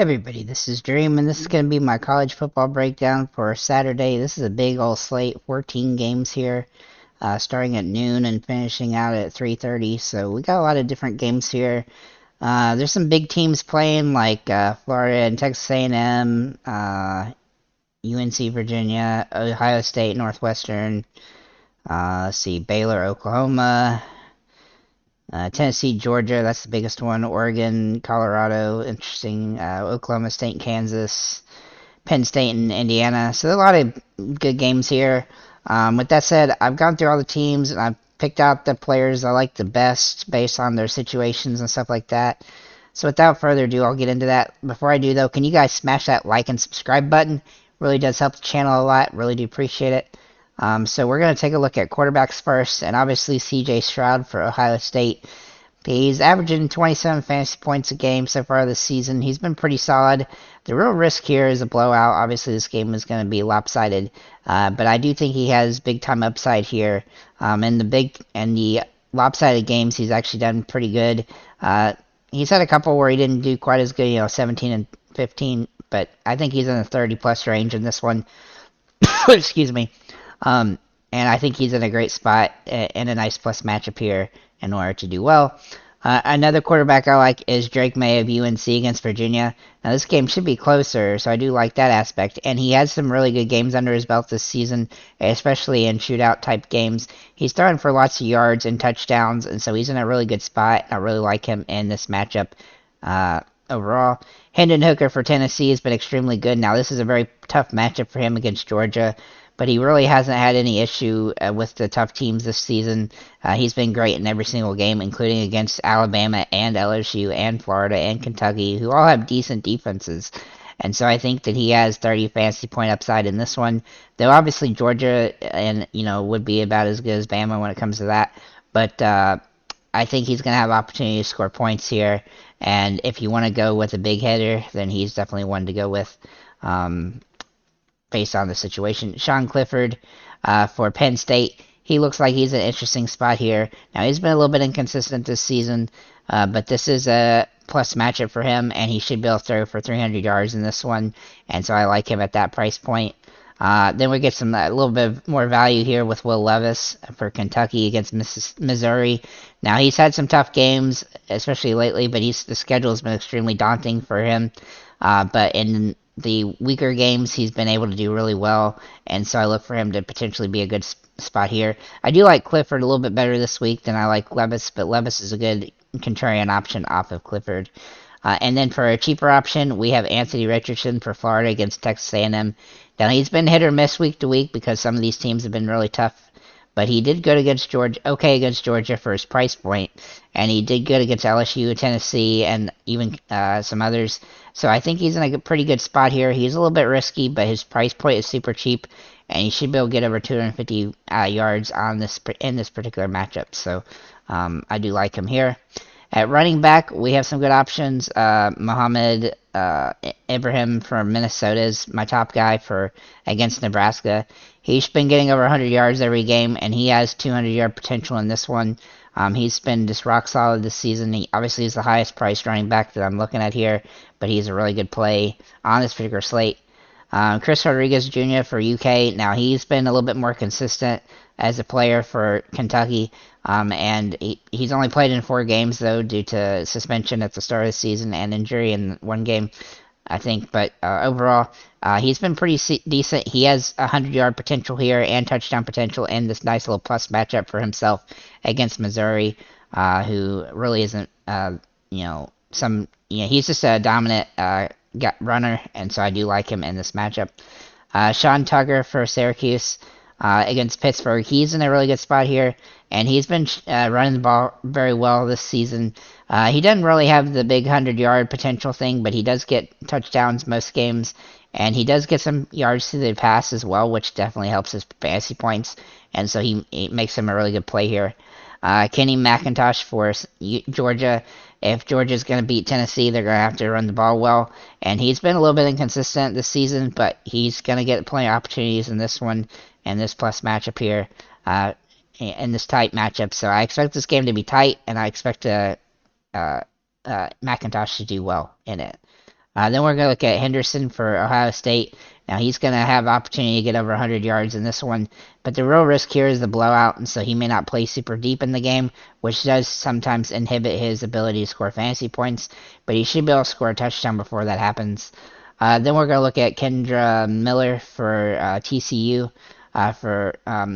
Everybody, this is Dream, and this is going to be my college football breakdown for Saturday. This is a big old slate, 14 games here, starting at noon and finishing out at 3:30. So we got a lot of different games here. There's some big teams playing, like Florida and Texas A&M, UNC, Virginia, Ohio State, Northwestern. Let's see, Baylor, Oklahoma. Tennessee, Georgia, that's the biggest one. Oregon, Colorado, interesting. Oklahoma State, Kansas, Penn State, and Indiana. So there are a lot of good games here. With that said, I've gone through all the teams and I've picked out the players I like the best based on their situations and stuff like that. So without further ado, I'll get into that. Before I do, though, can you guys smash that like and subscribe button? Really does help the channel a lot. Really do appreciate it. So we're going to take a look at quarterbacks first, and obviously C.J. Stroud for Ohio State. He's averaging 27 fantasy points a game so far this season. He's been pretty solid. The real risk here is a blowout. Obviously, this game is going to be lopsided, but I do think he has big-time upside here. In the lopsided games, he's actually done pretty good. He's had a couple where he didn't do quite as good, 17 and 15, but I think he's in the 30-plus range in this one. Excuse me. And I think he's in a great spot and a nice plus matchup here in order to do well. Another quarterback I like is Drake May of UNC against Virginia. Now, this game should be closer, so I do like that aspect. And he has some really good games under his belt this season, especially in shootout-type games. He's throwing for lots of yards and touchdowns, and so he's in a really good spot. I really like him in this matchup overall. Hendon Hooker for Tennessee has been extremely good. Now, this is a very tough matchup for him against Georgia, but he really hasn't had any issue with the tough teams this season. He's been great in every single game, including against Alabama and LSU and Florida and Kentucky, who all have decent defenses. And so I think that he has 30 fantasy point upside in this one. Though obviously Georgia would be about as good as Bama when it comes to that. But I think he's going to have opportunity to score points here. And if you want to go with a big header, then he's definitely one to go with. Based on the situation. Sean Clifford for Penn State. He looks like he's an interesting spot here. Now, he's been a little bit inconsistent this season, but this is a plus matchup for him, and he should be able to throw for 300 yards in this one, and so I like him at that price point. Then we get a little bit more value here with Will Levis for Kentucky against Missouri. Now, he's had some tough games, especially lately, but the schedule has been extremely daunting for him. But in the weaker games, he's been able to do really well, and so I look for him to potentially be a good spot here. I do like Clifford a little bit better this week than I like Levis, but Levis is a good contrarian option off of Clifford. And then for a cheaper option, we have Anthony Richardson for Florida against Texas A&M. Now, he's been hit or miss week to week because some of these teams have been really tough, but he did good against Georgia for his price point, and he did good against LSU, Tennessee, and even some others. So I think he's in a pretty good spot here. He's a little bit risky, but his price point is super cheap, and he should be able to get over 250 yards in this particular matchup. So I do like him here. At running back, we have some good options. Mohamed Ibrahim from Minnesota is my top guy against Nebraska. He's been getting over 100 yards every game, and he has 200-yard potential in this one. He's been just rock solid this season. He obviously is the highest priced running back that I'm looking at here, but he's a really good play on this particular slate. Chris Rodriguez Jr. for UK. Now, he's been a little bit more consistent as a player for Kentucky, and he's only played in 4 games, though, due to suspension at the start of the season and injury in one game, I think. But overall, he's been pretty decent. He has 100-yard potential here and touchdown potential in this nice little plus matchup for himself against Missouri, who really isn't, he's just a dominant runner, and so I do like him in this matchup. Sean Tucker for Syracuse against Pittsburgh. He's in a really good spot here, and he's been running the ball very well this season. He doesn't really have the big 100-yard potential thing, but he does get touchdowns most games, and he does get some yards to the pass as well, which definitely helps his fantasy points, and so it makes him a really good play here. Kenny McIntosh for Georgia. If Georgia's going to beat Tennessee, they're going to have to run the ball well. And he's been a little bit inconsistent this season, but he's going to get plenty of opportunities in this one and this plus matchup here, in this tight matchup. So I expect this game to be tight, and I expect McIntosh to do well in it. Then we're going to look at Henderson for Ohio State. Now he's going to have opportunity to get over 100 yards in this one, but the real risk here is the blowout, and so he may not play super deep in the game, which does sometimes inhibit his ability to score fantasy points, but he should be able to score a touchdown before that happens. Then we're going to look at Kendra Miller for TCU.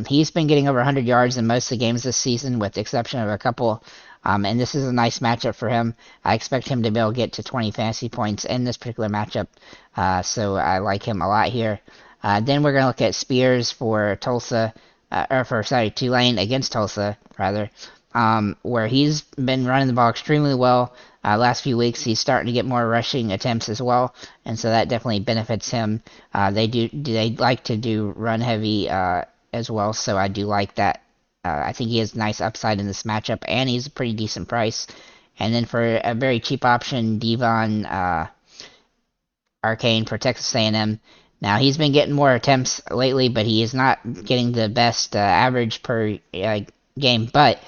He's been getting over 100 yards in most of the games this season, with the exception of a couple. And this is a nice matchup for him. I expect him to be able to get to 20 fantasy points in this particular matchup, so I like him a lot here. Then we're going to look at Spears for Tulane against Tulsa, rather, where he's been running the ball extremely well. Last few weeks, he's starting to get more rushing attempts as well, and so that definitely benefits him. They like to do run heavy as well, so I do like that. I think he has nice upside in this matchup, and he's a pretty decent price. And then for a very cheap option, Devon Arcane for Texas A&M. Now, he's been getting more attempts lately, but he is not getting the best average per game. But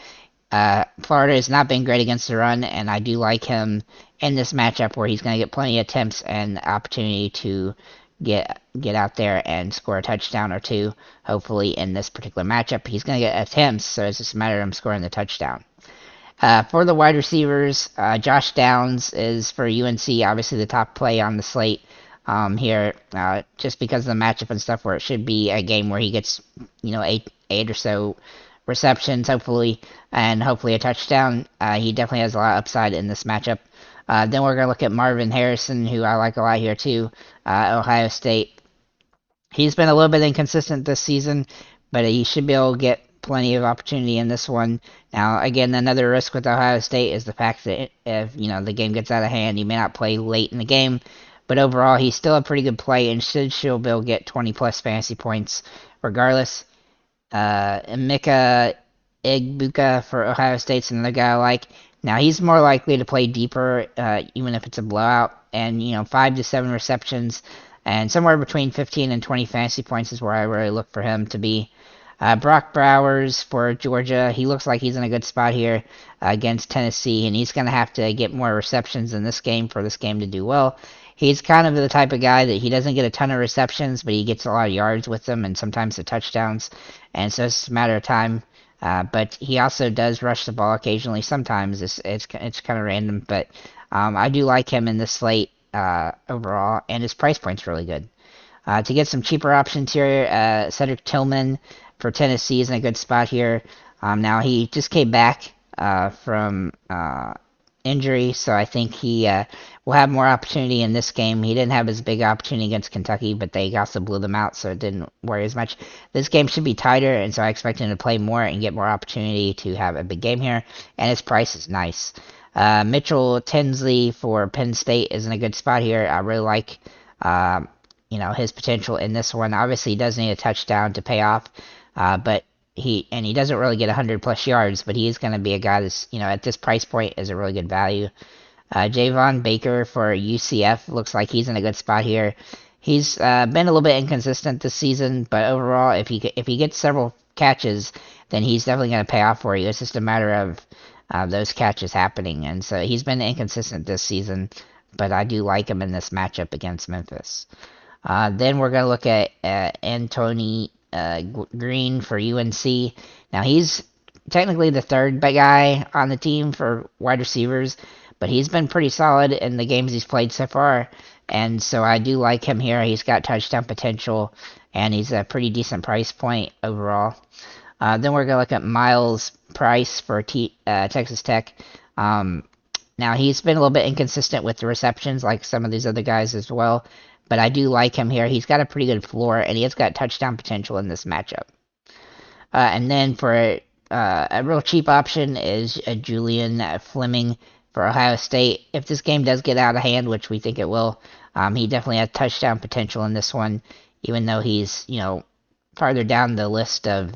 Florida has not been great against the run, and I do like him in this matchup where he's going to get plenty of attempts and opportunity to get out there and score a touchdown or two, hopefully in this particular matchup. He's going to get attempts, so it's just a matter of him scoring the touchdown. For the wide receivers, Josh Downs is for UNC, obviously the top play on the slate here, just because of the matchup and stuff, where it should be a game where he gets, eight or so receptions, hopefully, and hopefully a touchdown. He definitely has a lot of upside in this matchup. Then we're going to look at Marvin Harrison, who I like a lot here too, Ohio State. He's been a little bit inconsistent this season, but he should be able to get plenty of opportunity in this one. Now, again, another risk with Ohio State is the fact that if the game gets out of hand, he may not play late in the game. But overall, he's still a pretty good play and should be able to get 20 plus fantasy points regardless. Emeka Egbuka for Ohio State's another guy I like. Now, he's more likely to play deeper, even if it's a blowout. And, 5 to 7 receptions and somewhere between 15 and 20 fantasy points is where I really look for him to be. Brock Bowers for Georgia. He looks like he's in a good spot here against Tennessee, and he's going to have to get more receptions in this game for this game to do well. He's kind of the type of guy that he doesn't get a ton of receptions, but he gets a lot of yards with them and sometimes the touchdowns, and so it's a matter of time. But he also does rush the ball occasionally. Sometimes it's kind of random, but I do like him in this slate overall, and his price point's really good. To get some cheaper options here, Cedric Tillman for Tennessee is in a good spot here. Now he just came back from injury, so I think he will have more opportunity in this game. He didn't have as big opportunity against Kentucky, but they also blew them out, so it didn't worry as much. This game should be tighter, and so I expect him to play more and get more opportunity to have a big game here, and his price is nice. Mitchell Tinsley for Penn State is in a good spot here. I really like his potential in this one. Obviously, he does need a touchdown to pay off, but he doesn't really get 100 plus yards, but he is going to be a guy that's, at this price point is a really good value. Javon Baker for UCF looks like he's in a good spot here. He's been a little bit inconsistent this season, but overall, if he gets several catches, then he's definitely going to pay off for you. It's just a matter of those catches happening, and so he's been inconsistent this season, but I do like him in this matchup against Memphis. Then we're going to look at Anthony Green for UNC. Now, he's technically the third guy on the team for wide receivers, but he's been pretty solid in the games he's played so far, and so I do like him here. He's got touchdown potential, and he's a pretty decent price point overall. Then we're going to look at Miles Price for Texas Tech. Now, he's been a little bit inconsistent with the receptions, like some of these other guys as well, but I do like him here. He's got a pretty good floor, and he has got touchdown potential in this matchup. And then for a real cheap option is Julian Fleming for Ohio State. If this game does get out of hand, which we think it will, he definitely has touchdown potential in this one, even though he's, farther down the list of,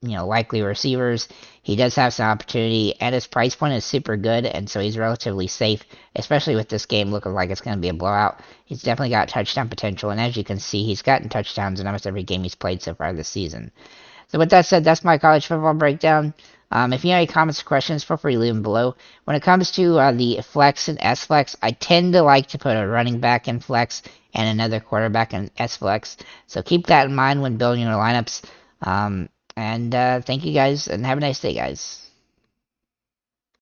likely receivers. He does have some opportunity, and his price point is super good, and so he's relatively safe, especially with this game looking like it's going to be a blowout. He's definitely got touchdown potential, and as you can see, he's gotten touchdowns in almost every game he's played so far this season. So with that said, that's my college football breakdown. If you have any comments or questions, feel free to leave them below. When it comes to the flex and S flex, I tend to like to put a running back in flex and another quarterback in S flex. So keep that in mind when building your lineups. And thank you guys, and have a nice day, guys.